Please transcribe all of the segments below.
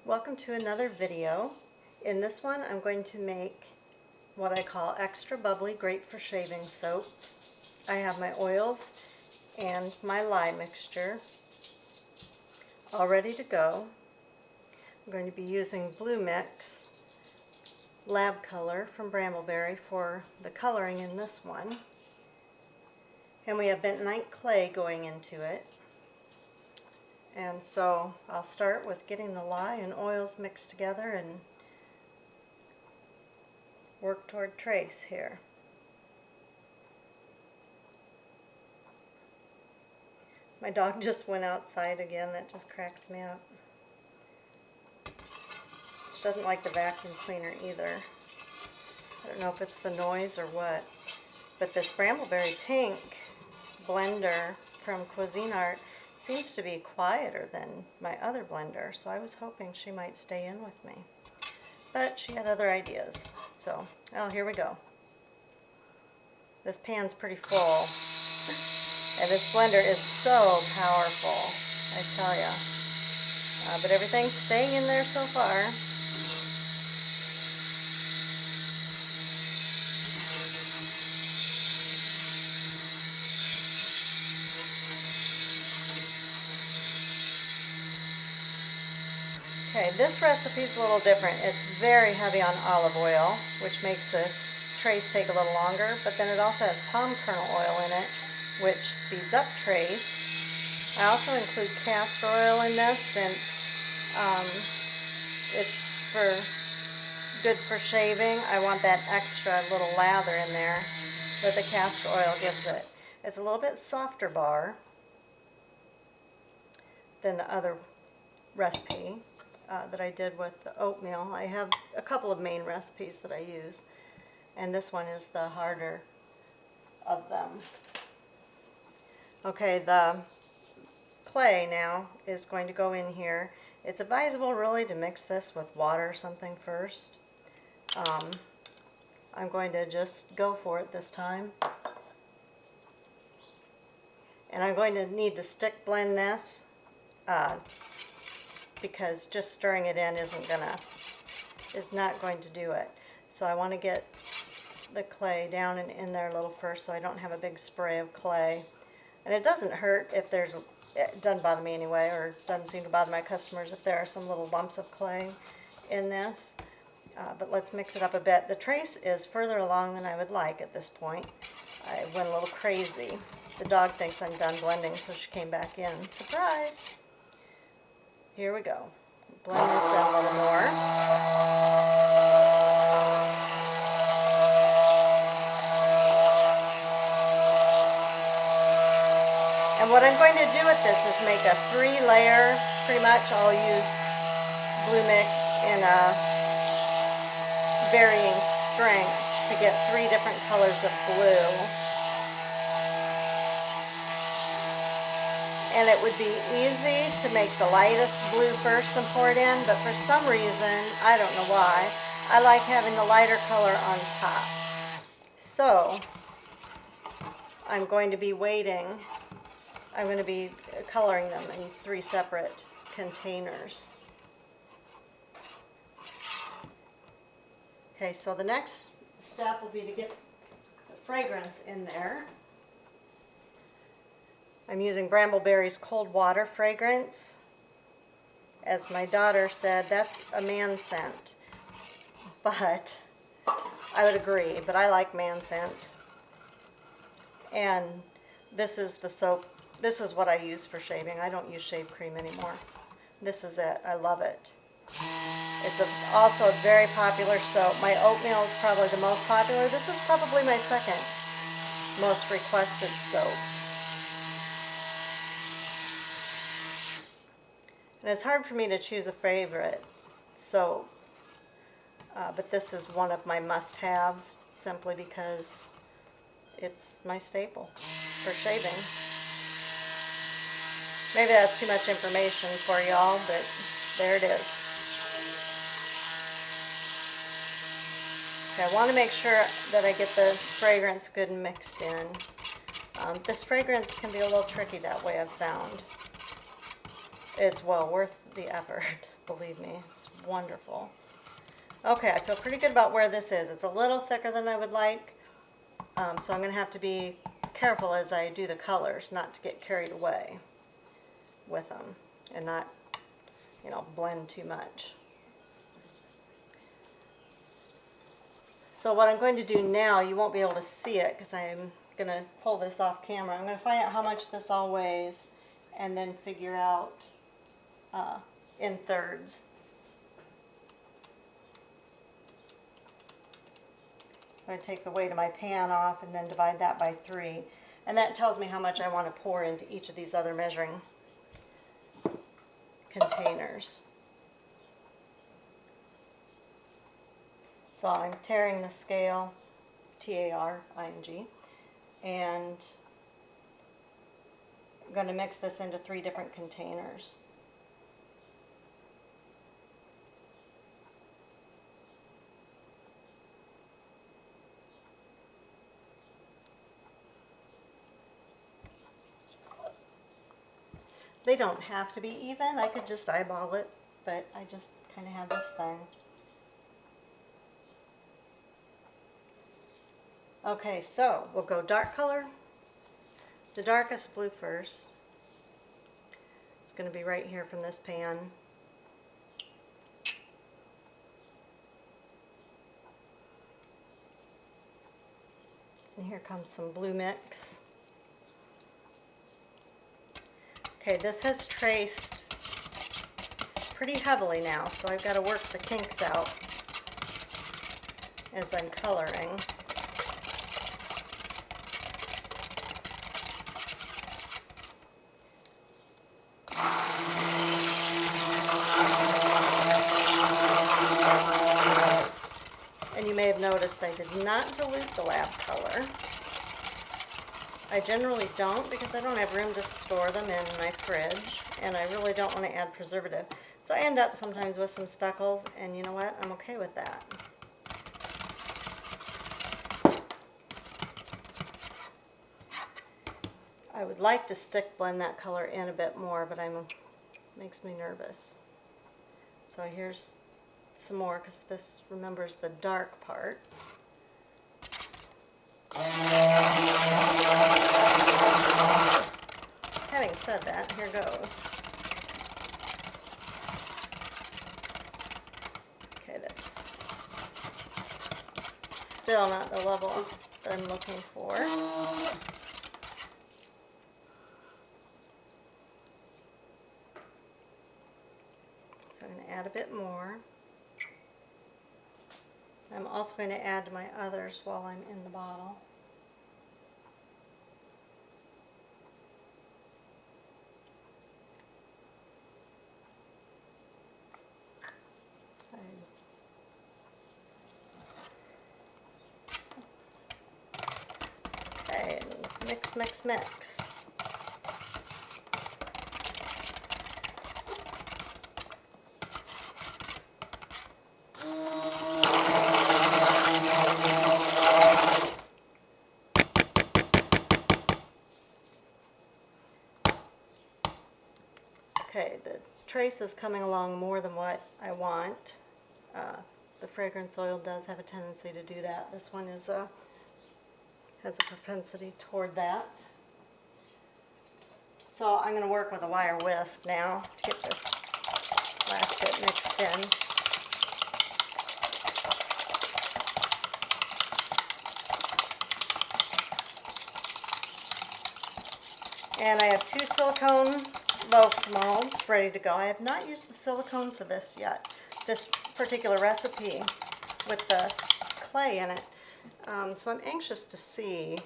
Welcome to another video. In this one I'm going to make what I call extra bubbly, great for shaving soap. I have my oils and my lye mixture all ready to go. I'm going to be using Blue Mix Lab Color from Brambleberry for the coloring in this one. And we have bentonite clay going into it. And so I'll start with getting the lye and oils mixed together and work toward trace here. My dog just went outside again. That just cracks me up. She doesn't like the vacuum cleaner either. I don't know if it's the noise or what, but this Brambleberry Pink blender from Cuisinart seems to be quieter than my other blender, so I was hoping she might stay in with me. But she had other ideas. So, well, here we go. This pan's pretty full. And this blender is so powerful, I tell ya. But everything's staying in there so far. Okay, this recipe is a little different. It's very heavy on olive oil, which makes a trace take a little longer, but then it also has palm kernel oil in it, which speeds up trace. I also include castor oil in this since it's good for shaving. I want that extra little lather in there that the castor oil gives it. It's a little bit softer bar than the other recipe that I did with the oatmeal. I have a couple of main recipes that I use, and this one is the harder of them. Okay, the clay now is going to go in here. It's advisable really to mix this with water or something first. I'm going to just go for it this time. And I'm going to need to stick blend this because just stirring it in is not going to do it. So I want to get the clay down and in there a little first so I don't have a big spray of clay. And it doesn't hurt if it doesn't bother me anyway, or doesn't seem to bother my customers if there are some little lumps of clay in this. But let's mix it up a bit. The trace is further along than I would like at this point. I went a little crazy. The dog thinks I'm done blending, so she came back in. Surprise! Here we go. Blend this in a little more. And what I'm going to do with this is make a 3-layer, pretty much. I'll use Blue Mix in a varying strengths to get 3 different colors of blue. And it would be easy to make the lightest blue first and pour it in, but for some reason, I don't know why, I like having the lighter color on top. So, I'm going to be I'm going to be coloring them in 3 separate containers. Okay, so the next step will be to get the fragrance in there. I'm using Brambleberry's Cold Water fragrance. As my daughter said, that's a man scent. But I would agree, but I like man scent. And this is the soap. This is what I use for shaving. I don't use shave cream anymore. This is it. I love it. It's also a very popular soap. My oatmeal is probably the most popular. This is probably my second most requested soap. And it's hard for me to choose a favorite soap, but this is one of my must-haves simply because it's my staple for shaving. Maybe that's too much information for y'all, but there it is. Okay, I want to make sure that I get the fragrance good and mixed in. This fragrance can be a little tricky that way, I've found. It's well worth the effort, believe me. It's wonderful. Okay, I feel pretty good about where this is. It's a little thicker than I would like, so I'm going to have to be careful as I do the colors not to get carried away with them and not, you know, blend too much. So what I'm going to do now, you won't be able to see it because I'm going to pull this off camera. I'm going to find out how much this all weighs and then figure out in thirds. So I take the weight of my pan off and then divide that by 3. And that tells me how much I want to pour into each of these other measuring containers. So I'm tearing the scale, T-A-R-I-N-G, and I'm going to mix this into 3 different containers. They don't have to be even. I could just eyeball it, but I just kind of have this thing. Okay, so we'll go dark color. The darkest blue first. It's going to be right here from this pan. And here comes some blue mix. Okay, this has traced pretty heavily now, so I've got to work the kinks out as I'm coloring. And you may have noticed I did not dilute the lab color. I generally don't because I don't have room to store them in my fridge, and I really don't want to add preservative. So I end up sometimes with some speckles, and you know what? I'm okay with that. I would like to stick blend that color in a bit more, but makes me nervous. So here's some more because this remembers the dark part. Having said that, here goes. Okay, that's still not the level that I'm looking for. So I'm going to add a bit more. I'm also going to add my others while I'm in the bottle. Okay, mix, mix, mix. Okay, the trace is coming along more than what I want. The fragrance oil does have a tendency to do that. This one is has a propensity toward that. So I'm going to work with a wire whisk now to get this last bit mixed in. And I have 2 silicone loaf molds ready to go. I have not used the silicone for this yet, this particular recipe with the clay in it. So I'm anxious to see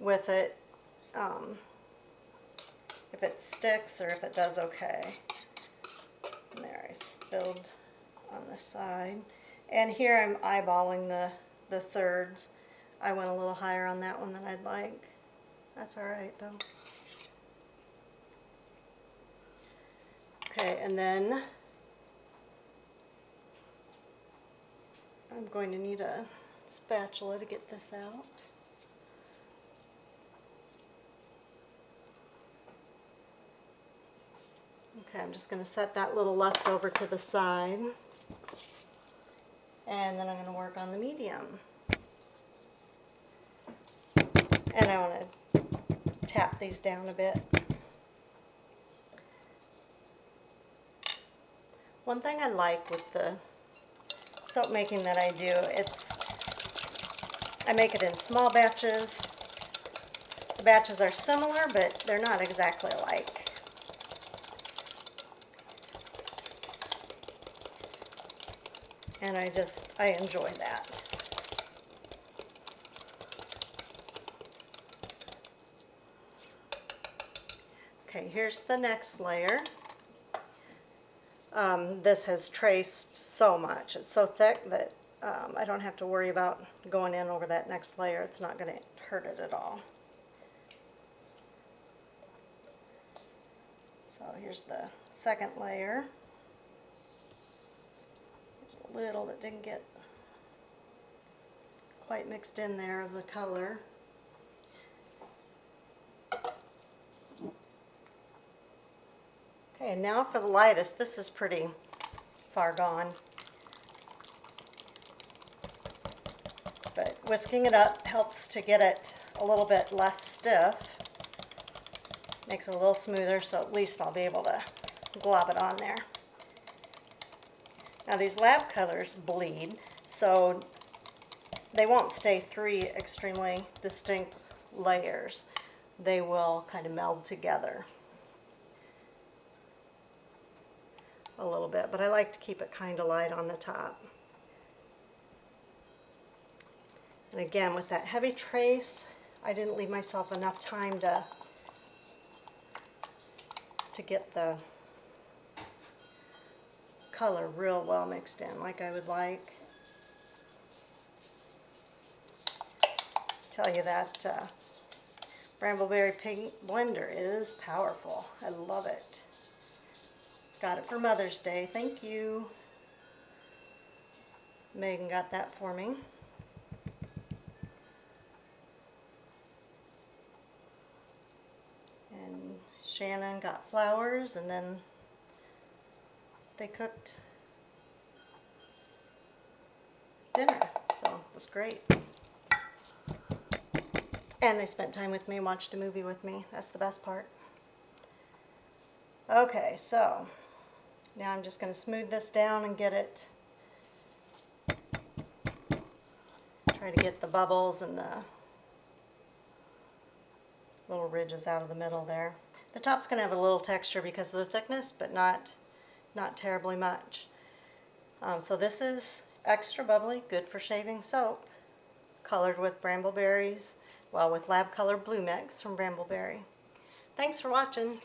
with it if it sticks or if it does okay. And there, I spilled on the side. And here I'm eyeballing the thirds. I went a little higher on that one than I'd like. That's alright though. Okay, and then I'm going to need a spatula to get this out. Okay, I'm just going to set that little leftover to the side. And then I'm going to work on the medium. And I want to tap these down a bit. One thing I like with the soap making that I do, I make it in small batches. The batches are similar, but they're not exactly alike. And I enjoy that. Okay, here's the next layer. This has traced so much. It's so thick that I don't have to worry about going in over that next layer. It's not going to hurt it at all. So here's the second layer. There's a little that didn't get quite mixed in there of the color. Okay, and now for the lightest. This is pretty far gone. But whisking it up helps to get it a little bit less stiff. Makes it a little smoother, so at least I'll be able to glob it on there. Now these lab colors bleed, so they won't stay 3 extremely distinct layers. They will kind of meld together a little bit, but I like to keep it kind of light on the top. And again, with that heavy trace, I didn't leave myself enough time to get the color real well mixed in like I would like. Tell you that Brambleberry Pink blender is powerful. I love it. Got it for Mother's Day. Thank you. Megan got that for me. And Shannon got flowers, and then they cooked dinner, so it was great. And they spent time with me and watched a movie with me. That's the best part. Okay, so now I'm just going to smooth this down and get it, try to get the bubbles and the little ridges out of the middle there. The top's going to have a little texture because of the thickness, but not terribly much. So this is extra bubbly, good for shaving soap, colored with brambleberries, well, with Lab Color Blue Mix from Brambleberry. Thanks for watching.